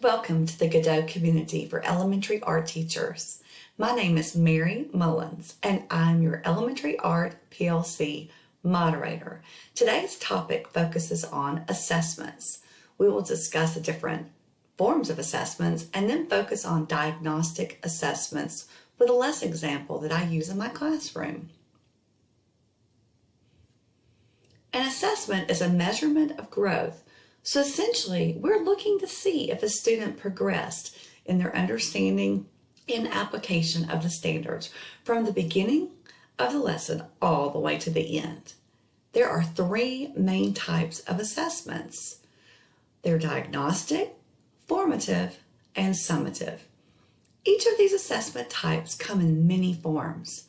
Welcome to the Godot community for elementary art teachers. My name is Mary Mullins, and I'm your Elementary Art PLC moderator. Today's topic focuses on assessments. We will discuss the different forms of assessments and then focus on diagnostic assessments with a lesson example that I use in my classroom. An assessment is a measurement of growth. So essentially, we're looking to see if a student progressed in their understanding and application of the standards from the beginning of the lesson all the way to the end. There are three main types of assessments. They're diagnostic, formative, and summative. Each of these assessment types come in many forms.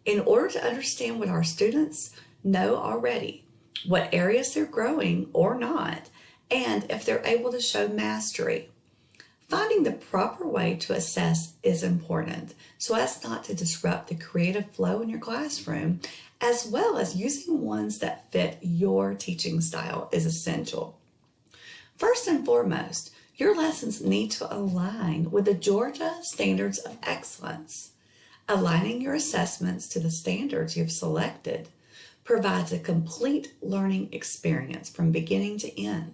In order to understand what our students know already, what areas they're growing or not, and if they're able to show mastery. Finding the proper way to assess is important so as not to disrupt the creative flow in your classroom, as well as using ones that fit your teaching style is essential. First and foremost, your lessons need to align with the Georgia Standards of Excellence. Aligning your assessments to the standards you've selected provides a complete learning experience from beginning to end.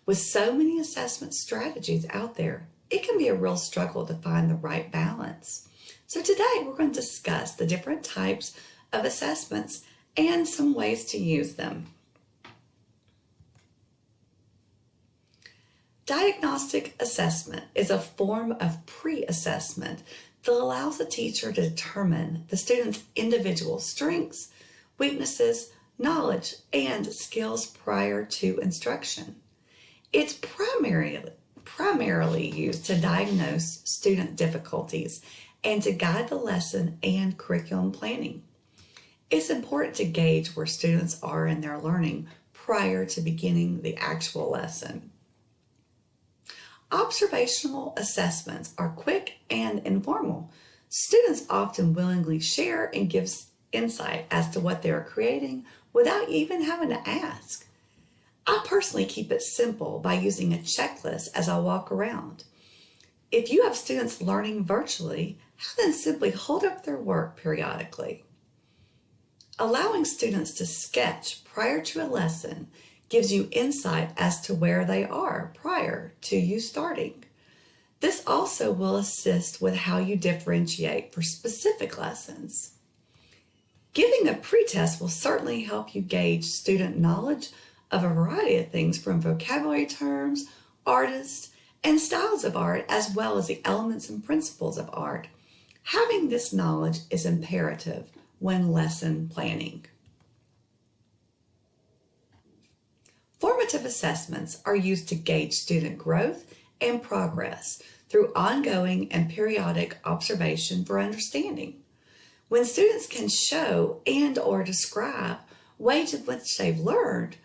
With so many assessment strategies out there, it can be a real struggle to find the right balance. So today we're going to discuss the different types of assessments and some ways to use them. Diagnostic assessment is a form of pre-assessment that allows the teacher to determine the student's individual strengths, weaknesses, knowledge, and skills prior to instruction. It's primarily used to diagnose student difficulties and to guide the lesson and curriculum planning. It's important to gauge where students are in their learning prior to beginning the actual lesson. Observational assessments are quick and informal. Students often willingly share and give insight as to what they are creating without even having to ask. I personally keep it simple by using a checklist as I walk around. If you have students learning virtually, have them simply hold up their work periodically. Allowing students to sketch prior to a lesson gives you insight as to where they are prior to you starting. This also will assist with how you differentiate for specific lessons. Giving a pretest will certainly help you gauge student knowledge of a variety of things from vocabulary terms, artists, and styles of art, as well as the elements and principles of art. Having this knowledge is imperative when lesson planning. Formative assessments are used to gauge student growth and progress through ongoing and periodic observation for understanding. When students can show and/or describe ways in which they've learned,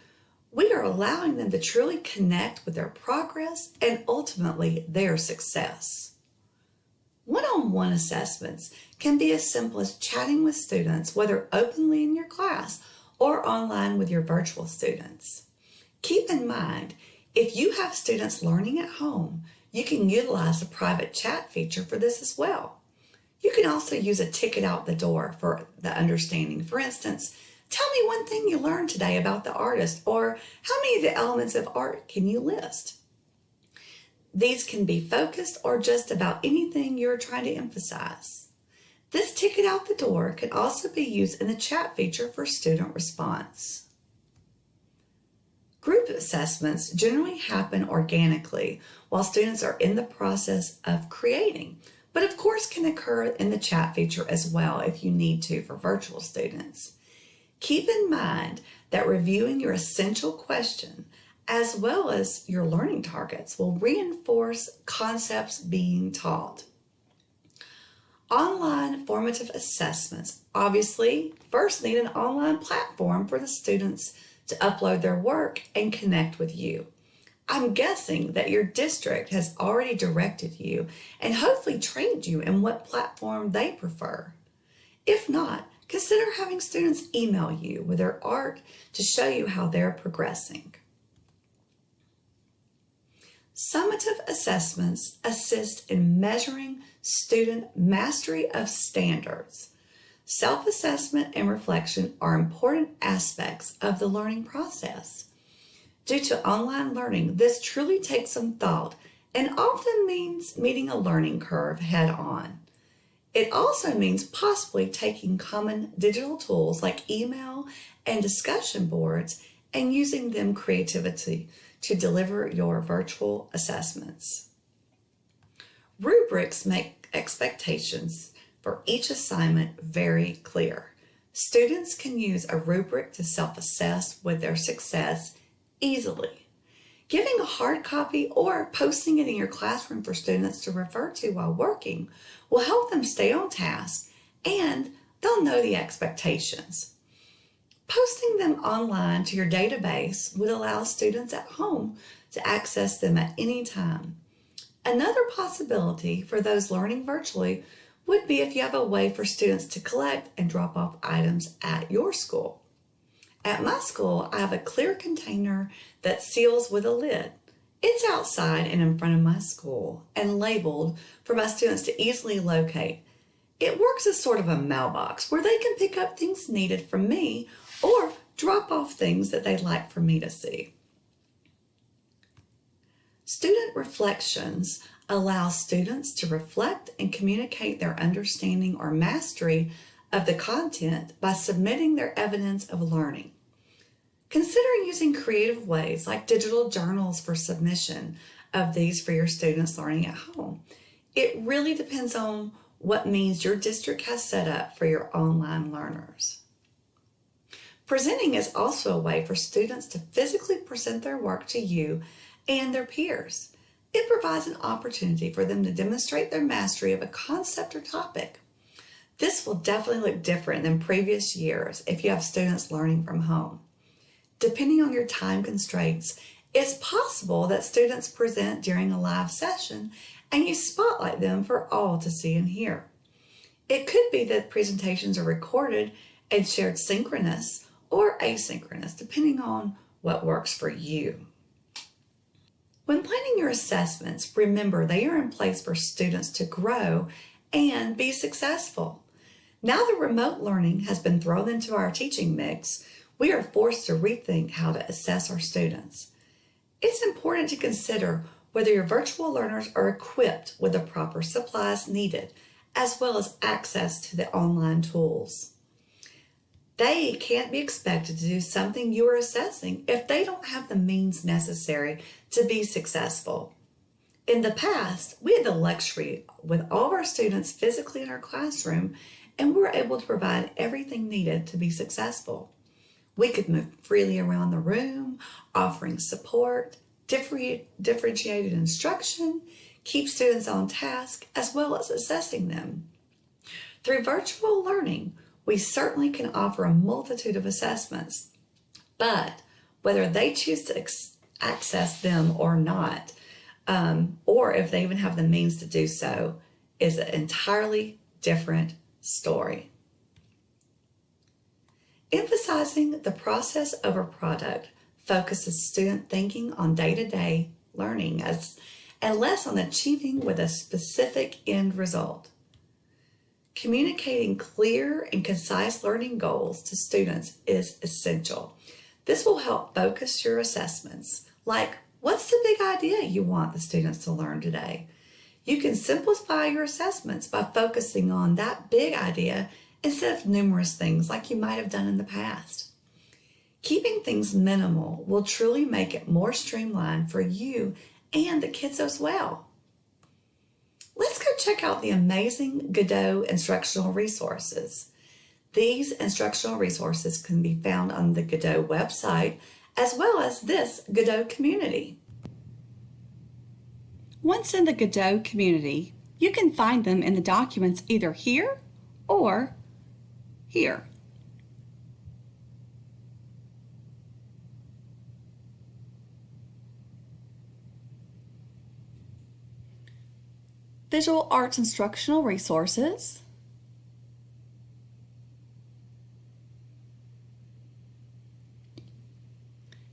we are allowing them to truly connect with their progress and ultimately their success. One-on-one assessments can be as simple as chatting with students, whether openly in your class or online with your virtual students. Keep in mind, if you have students learning at home, you can utilize the private chat feature for this as well. You can also use a ticket out the door for the understanding. For instance, tell me one thing you learned today about the artist, or how many of the elements of art can you list? These can be focused or just about anything you're trying to emphasize. This ticket out the door can also be used in the chat feature for student response. Group assessments generally happen organically while students are in the process of creating, but of course can occur in the chat feature as well if you need to for virtual students. Keep in mind that reviewing your essential question as well as your learning targets will reinforce concepts being taught. Online formative assessments obviously first need an online platform for the students to upload their work and connect with you. I'm guessing that your district has already directed you and hopefully trained you in what platform they prefer. If not, consider having students email you with their art to show you how they're progressing. Summative assessments assist in measuring student mastery of standards. Self-assessment and reflection are important aspects of the learning process. Due to online learning, this truly takes some thought and often means meeting a learning curve head on. It also means possibly taking common digital tools like email and discussion boards and using them creatively to deliver your virtual assessments. Rubrics make expectations for each assignment very clear. Students can use a rubric to self-assess with their success easily. Giving a hard copy or posting it in your classroom for students to refer to while working will help them stay on task and they'll know the expectations. Posting them online to your database would allow students at home to access them at any time. Another possibility for those learning virtually would be if you have a way for students to collect and drop off items at your school. At my school, I have a clear container that seals with a lid. It's outside and in front of my school and labeled for my students to easily locate. It works as sort of a mailbox where they can pick up things needed from me or drop off things that they'd like for me to see. Student reflections allow students to reflect and communicate their understanding or mastery of the content by submitting their evidence of learning. Consider using creative ways like digital journals for submission of these for your students learning at home. It really depends on what means your district has set up for your online learners. Presenting is also a way for students to physically present their work to you and their peers. It provides an opportunity for them to demonstrate their mastery of a concept or topic. This will definitely look different than previous years if you have students learning from home. Depending on your time constraints, it's possible that students present during a live session and you spotlight them for all to see and hear. It could be that presentations are recorded and shared synchronous or asynchronous, depending on what works for you. When planning your assessments, remember they are in place for students to grow and be successful. Now that remote learning has been thrown into our teaching mix, we are forced to rethink how to assess our students. It's important to consider whether your virtual learners are equipped with the proper supplies needed, as well as access to the online tools. They can't be expected to do something you are assessing if they don't have the means necessary to be successful. In the past, we had the luxury with all of our students physically in our classroom, and we were able to provide everything needed to be successful. We could move freely around the room, offering support, differentiated instruction, keep students on task, as well as assessing them. Through virtual learning, we certainly can offer a multitude of assessments, but whether they choose to access them or not, or if they even have the means to do so, is an entirely different story. Emphasizing the process over product focuses student thinking on day-to-day learning and less on achieving with a specific end result. Communicating clear and concise learning goals to students is essential. This will help focus your assessments, like what's the big idea you want the students to learn today? You can simplify your assessments by focusing on that big idea instead of numerous things like you might have done in the past. Keeping things minimal will truly make it more streamlined for you and the kids as well. Let's go check out the amazing Godot instructional resources. These instructional resources can be found on the Godot website as well as this Godot community. Once in the Godot community, you can find them in the documents either here or here. Visual Arts Instructional Resources,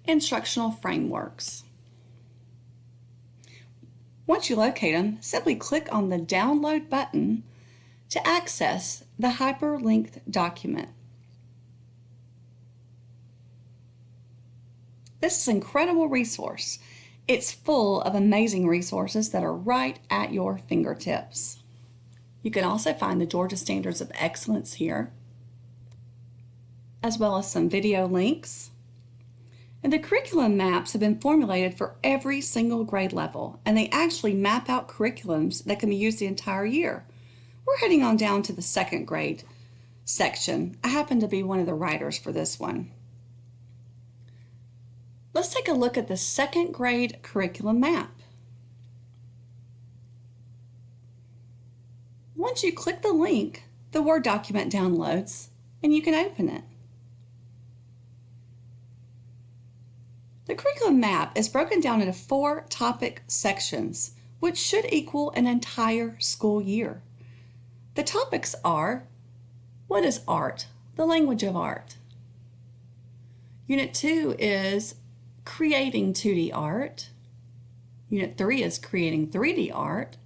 Instructional Frameworks. Once you locate them, simply click on the Download button to access the hyperlinked document. This is an incredible resource. It's full of amazing resources that are right at your fingertips. You can also find the Georgia Standards of Excellence here, as well as some video links. And the curriculum maps have been formulated for every single grade level, and they actually map out curriculums that can be used the entire year. We're heading on down to the second grade section. I happen to be one of the writers for this one. Let's take a look at the second grade curriculum map. Once you click the link, the Word document downloads and you can open it. The curriculum map is broken down into 4 topic sections, which should equal an entire school year. The topics are: what is art? The language of art. Unit 2 is creating 2D art. Unit 3 is creating 3D art.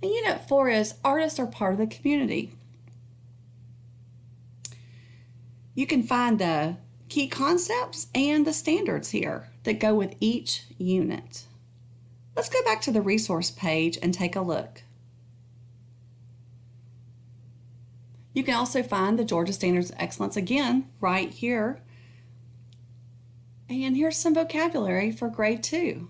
And Unit 4 is artists are part of the community. You can find the key concepts and the standards here that go with each unit. Let's go back to the resource page and take a look. You can also find the Georgia Standards of Excellence again right here. And here's some vocabulary for grade 2.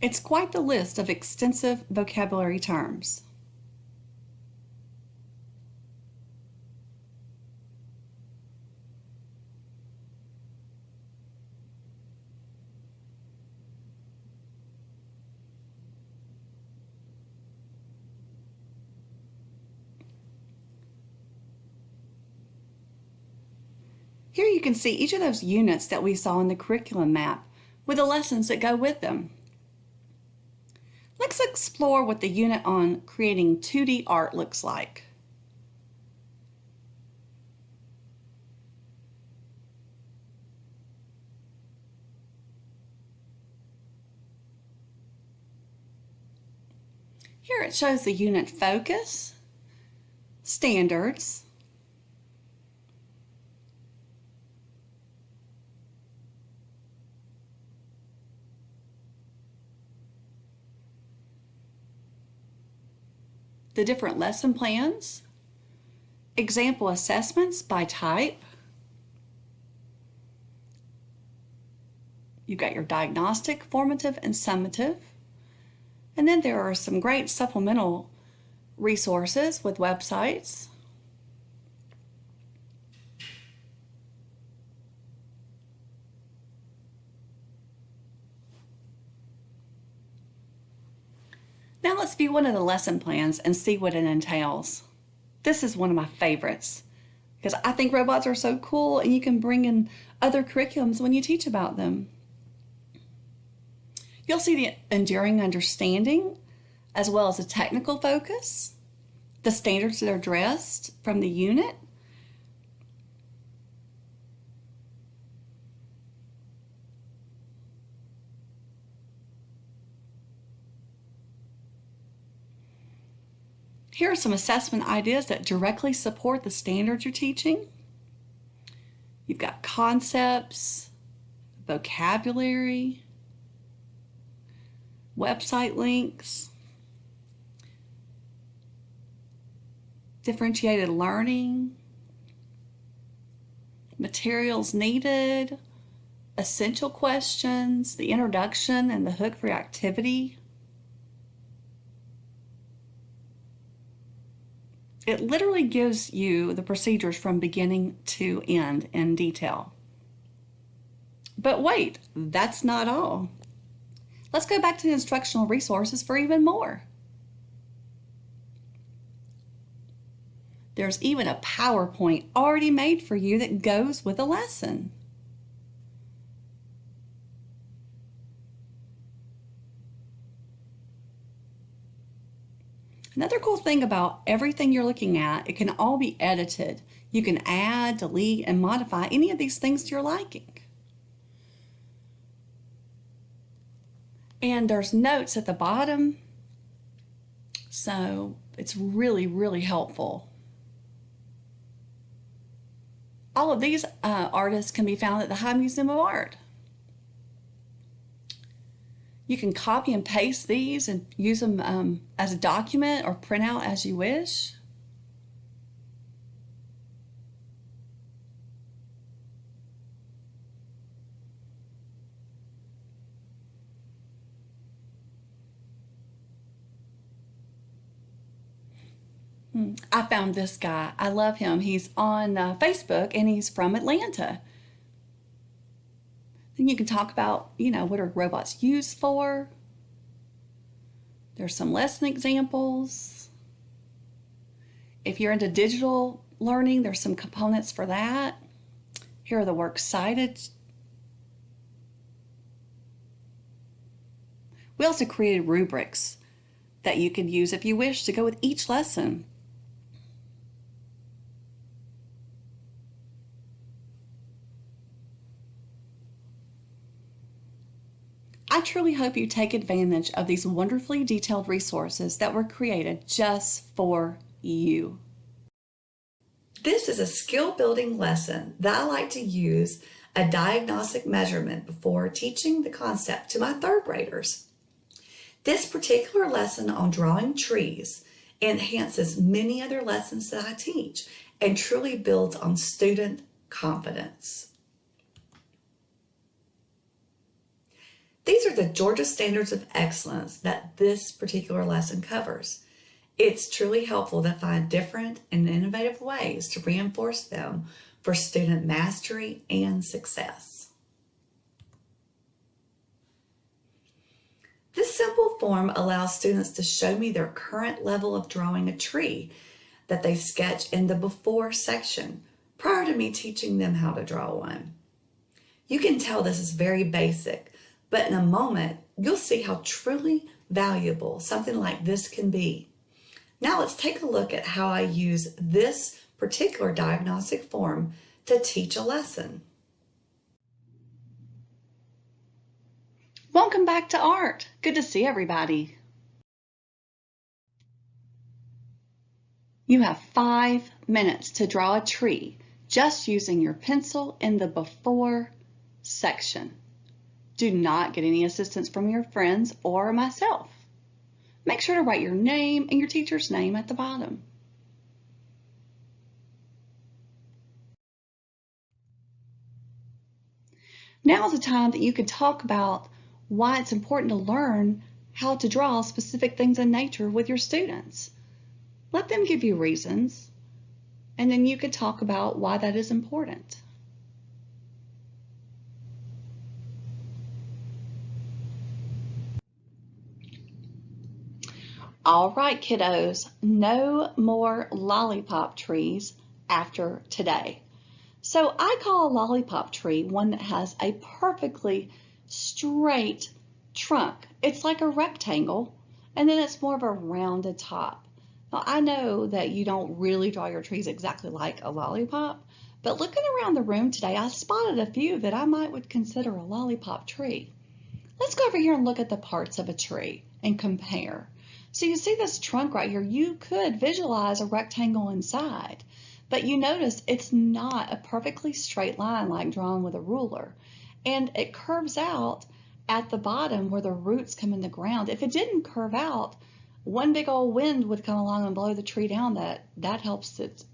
It's quite the list of extensive vocabulary terms. Here you can see each of those units that we saw in the curriculum map with the lessons that go with them. Let's explore what the unit on creating 2D art looks like. Here it shows the unit focus, standards, the different lesson plans, example assessments by type. You've got your diagnostic, formative, and summative. And then there are some great supplemental resources with websites. Now let's view one of the lesson plans and see what it entails. This is one of my favorites because I think robots are so cool and you can bring in other curriculums when you teach about them. You'll see the enduring understanding as well as a technical focus, the standards that are addressed from the unit, here are some assessment ideas that directly support the standards you're teaching. You've got concepts, vocabulary, website links, differentiated learning, materials needed, essential questions, the introduction and the hook for your activity. It literally gives you the procedures from beginning to end in detail. But wait, that's not all. Let's go back to the instructional resources for even more. There's even a PowerPoint already made for you that goes with a lesson. Another cool thing about everything you're looking at, it can all be edited. You can add, delete, and modify any of these things to your liking. And there's notes at the bottom, so it's really, really helpful. All of these artists can be found at the High Museum of Art. You can copy and paste these and use them as a document or print out as you wish. I found this guy. I love him. He's on Facebook and he's from Atlanta. Then you can talk about, what are robots used for? There's some lesson examples. If you're into digital learning, there's some components for that. Here are the works cited. We also created rubrics that you can use if you wish to go with each lesson. I truly hope you take advantage of these wonderfully detailed resources that were created just for you. This is a skill building lesson that I like to use a diagnostic measurement before teaching the concept to my third graders. This particular lesson on drawing trees enhances many other lessons that I teach and truly builds on student confidence. These are the Georgia Standards of Excellence that this particular lesson covers. It's truly helpful to find different and innovative ways to reinforce them for student mastery and success. This simple form allows students to show me their current level of drawing a tree that they sketch in the before section prior to me teaching them how to draw one. You can tell this is very basic, but in a moment, you'll see how truly valuable something like this can be. Now let's take a look at how I use this particular diagnostic form to teach a lesson. Welcome back to art. Good to see everybody. You have 5 minutes to draw a tree just using your pencil in the before section. Do not get any assistance from your friends or myself. Make sure to write your name and your teacher's name at the bottom. Now is the time that you can talk about why it's important to learn how to draw specific things in nature with your students. Let them give you reasons, and then you can talk about why that is important. All right, kiddos, no more lollipop trees after today. So I call a lollipop tree one that has a perfectly straight trunk. It's like a rectangle, and then it's more of a rounded top. Now, I know that you don't really draw your trees exactly like a lollipop, but looking around the room today, I spotted a few that I would consider a lollipop tree. Let's go over here and look at the parts of a tree and compare. So you see this trunk right here, you could visualize a rectangle inside, but you notice it's not a perfectly straight line like drawn with a ruler. And it curves out at the bottom where the roots come in the ground. If it didn't curve out, one big old wind would come along and blow the tree down. That helps it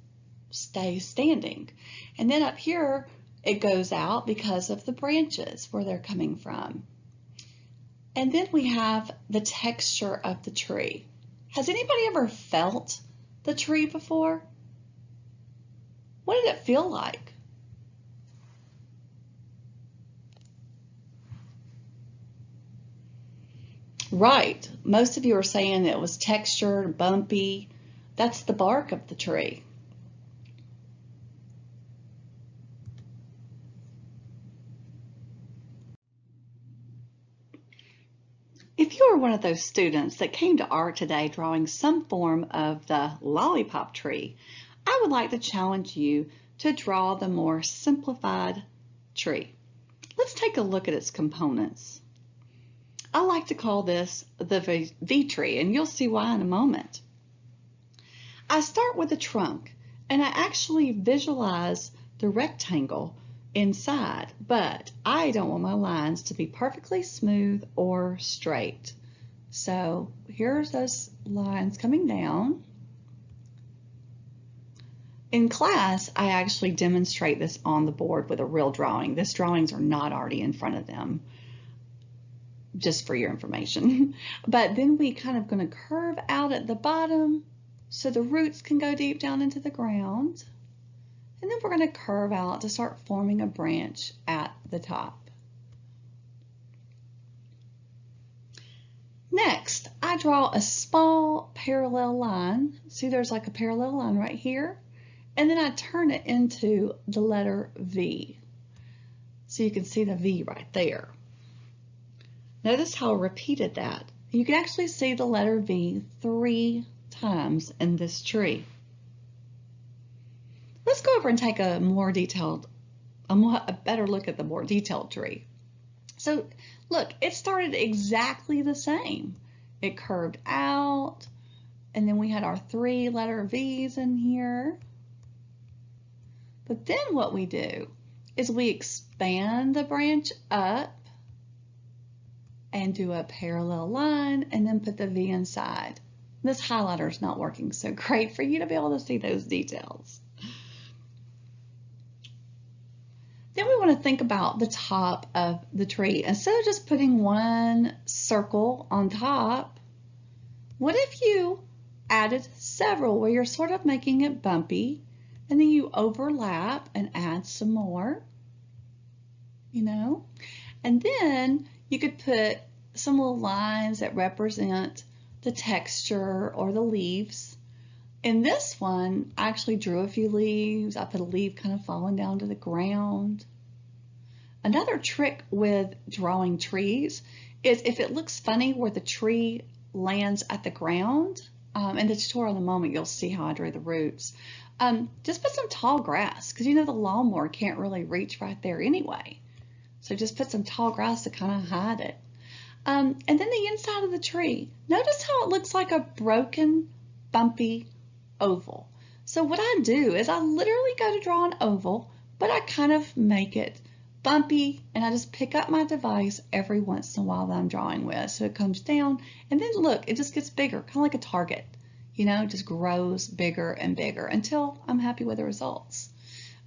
stay standing. And then up here, it goes out because of the branches where they're coming from. And then we have the texture of the tree. Has anybody ever felt the tree before? What did it feel like? Right, most of you are saying it was textured, bumpy. That's the bark of the tree. If you are one of those students that came to art today drawing some form of the lollipop tree, I would like to challenge you to draw the more simplified tree. Let's take a look at its components. I like to call this the V tree, and you'll see why in a moment. I start with the trunk, and I actually visualize the rectangle inside, but I don't want my lines to be perfectly smooth or straight. So here's those lines coming down. In class, I actually demonstrate this on the board with a real drawing. These drawings are not already in front of them, just for your information. But then we kind of going to curve out at the bottom so the roots can go deep down into the ground. And then we're going to curve out to start forming a branch at the top. Next, I draw a small parallel line. See, there's like a parallel line right here. And then I turn it into the letter V. So you can see the V right there. Notice how I repeated that. You can actually see the letter V 3 times in this tree. Let's go over and take a better look at the more detailed tree. So look, it started exactly the same. It curved out, and then we had our 3 letter V's in here. But then what we do is we expand the branch up and do a parallel line and then put the V inside. This highlighter is not working so great for you to be able to see those details. Then we want to think about the top of the tree. Instead of just putting one circle on top, what if you added several where you're sort of making it bumpy, and then you overlap and add some more, and then you could put some little lines that represent the texture or the leaves. In this one, I actually drew a few leaves. I put a leaf kind of falling down to the ground. Another trick with drawing trees is if it looks funny where the tree lands at the ground, in the tutorial in a moment, you'll see how I drew the roots. Just put some tall grass, because the lawnmower can't really reach right there anyway. So just put some tall grass to kind of hide it. And then the inside of the tree. Notice how it looks like a broken, bumpy oval. So what I do is I literally go to draw an oval, but I kind of make it bumpy, and I just pick up my device every once in a while that I'm drawing with. So it comes down, and then look, it just gets bigger, kind of like a target. It just grows bigger and bigger until I'm happy with the results.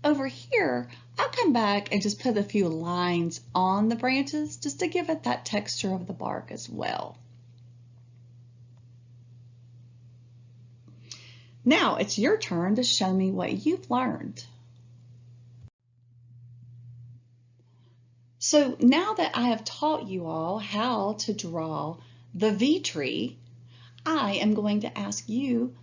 Over here, I'll come back and just put a few lines on the branches just to give it that texture of the bark as well. Now it's your turn to show me what you've learned. So now that I have taught you all how to draw the V tree, I am going to ask you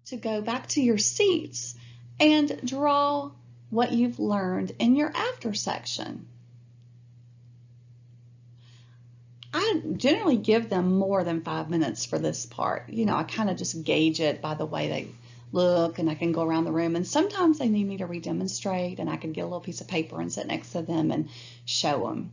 to go back to your seats and draw what you've learned in your after section. I generally give them more than 5 minutes for this part. I kind of just gauge it by the way they look, and I can go around the room, and sometimes they need me to redemonstrate, and I can get a little piece of paper and sit next to them and show them.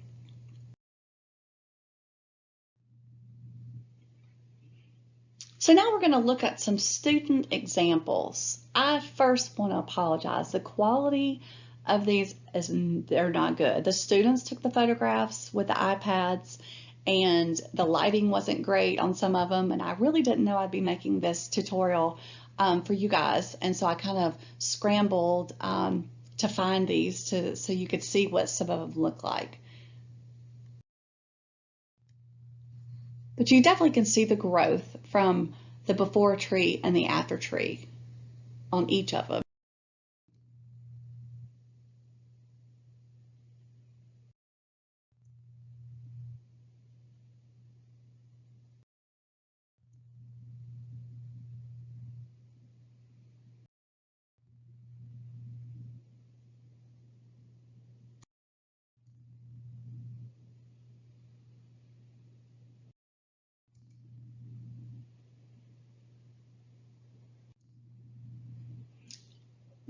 So now we're going to look at some student examples. I first want to apologize. The quality of these they're not good. The students took the photographs with the iPads, and the lighting wasn't great on some of them, and I really didn't know I'd be making this tutorial for you guys, and so I kind of scrambled to find these so you could see what some of them look like. But you definitely can see the growth from the before tree and the after tree on each of them.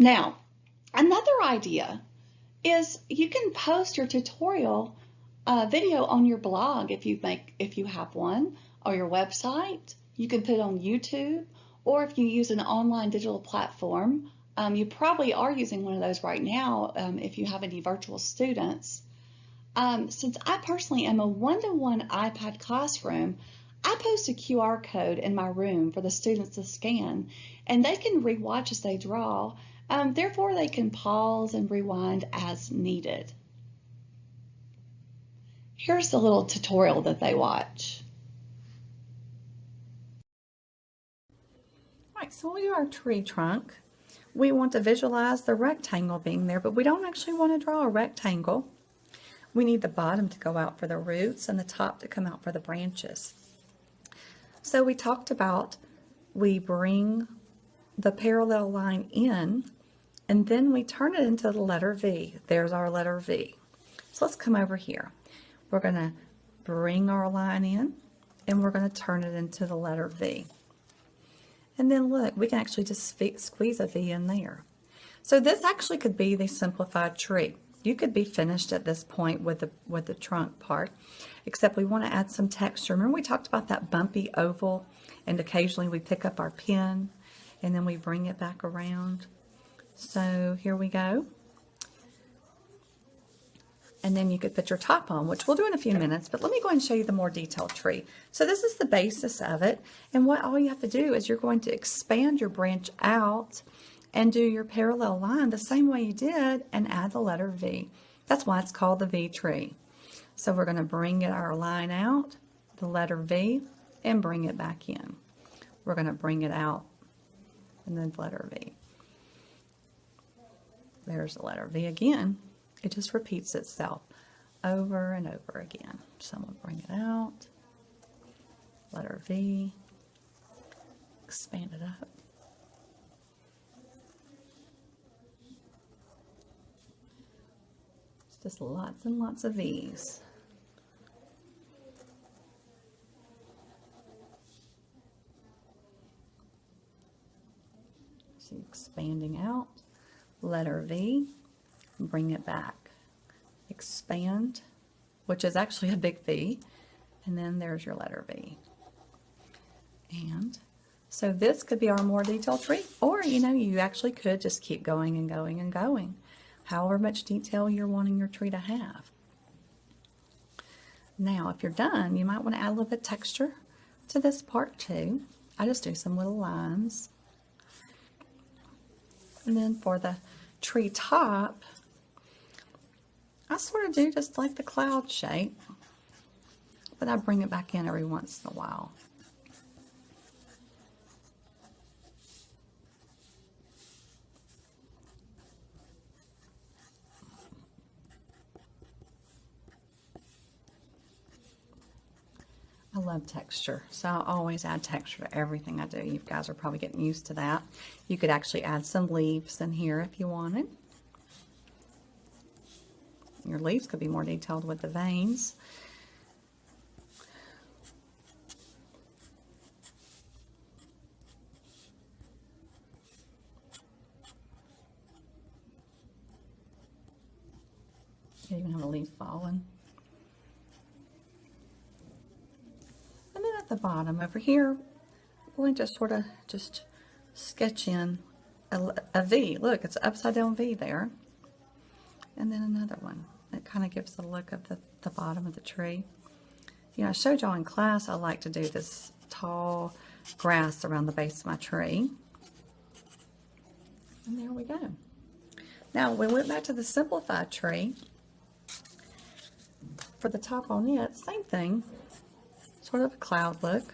Now, another idea is you can post your tutorial video on your blog if you have one, or your website. You can put it on YouTube, or if you use an online digital platform, you probably are using one of those right now if you have any virtual students. Since I personally am a one-to-one iPad classroom, I post a QR code in my room for the students to scan, and they can rewatch as they draw. Therefore, they can pause and rewind as needed. Here's the little tutorial that they watch. All right, so when we do our tree trunk, we want to visualize the rectangle being there, but we don't actually want to draw a rectangle. We need the bottom to go out for the roots and the top to come out for the branches. So we talked about we bring the parallel line in, and then we turn it into the letter V. There's our letter V. So let's come over here. We're going to bring our line in, and we're going to turn it into the letter V. And then look, we can actually just squeeze a V in there. So this actually could be the simplified tree. You could be finished at this point with the trunk part, except we want to add some texture. Remember we talked about that bumpy oval, and occasionally we pick up our pen and then we bring it back around. So here we go. And then you could put your top on, which we'll do in a few minutes, but let me go ahead and show you the more detailed tree. So this is the basis of it, and what all you have to do is you're going to expand your branch out and do your parallel line the same way you did and add the letter V. That's why it's called the V tree. So we're going to bring our line out, the letter V, and bring it back in. We're going to bring it out and then letter V. There's the letter V again. It just repeats itself over and over again. So I'm going to bring it out, letter V, expand it up. It's just lots and lots of V's. So expanding out, letter V, bring it back, expand, which is actually a big V, and then there's your letter V. And so this could be our more detailed tree, or you actually could just keep going and going and going, however much detail you're wanting your tree to have. Now if you're done, you might want to add a little bit of texture to this part too. I just do some little lines. And then for the tree top, I sort of do just like the cloud shape, but I bring it back in every once in a while. I love texture, so I always add texture to everything I do. You guys are probably getting used to that. You could actually add some leaves in here if you wanted. Your leaves could be more detailed with the veins. You even have a leaf falling. And then at the bottom over here, we're going to just sort of just sketch in a V. Look, it's an upside down V there. And then another one. It kind of gives the look of the bottom of the tree. I showed y'all in class I like to do this tall grass around the base of my tree. And there we go. Now we went back to the simplified tree. For the top on it, same thing. Sort of a cloud look.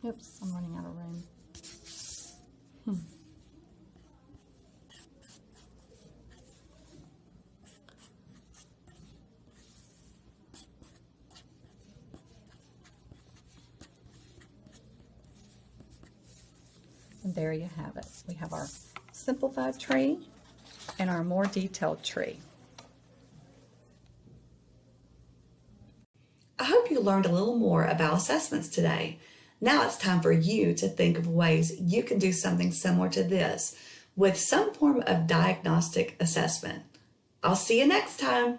Oops, I'm running out of room. And there you have it. We have our simplified tree and our more detailed tree. I hope you learned a little more about assessments today. Now it's time for you to think of ways you can do something similar to this with some form of diagnostic assessment. I'll see you next time.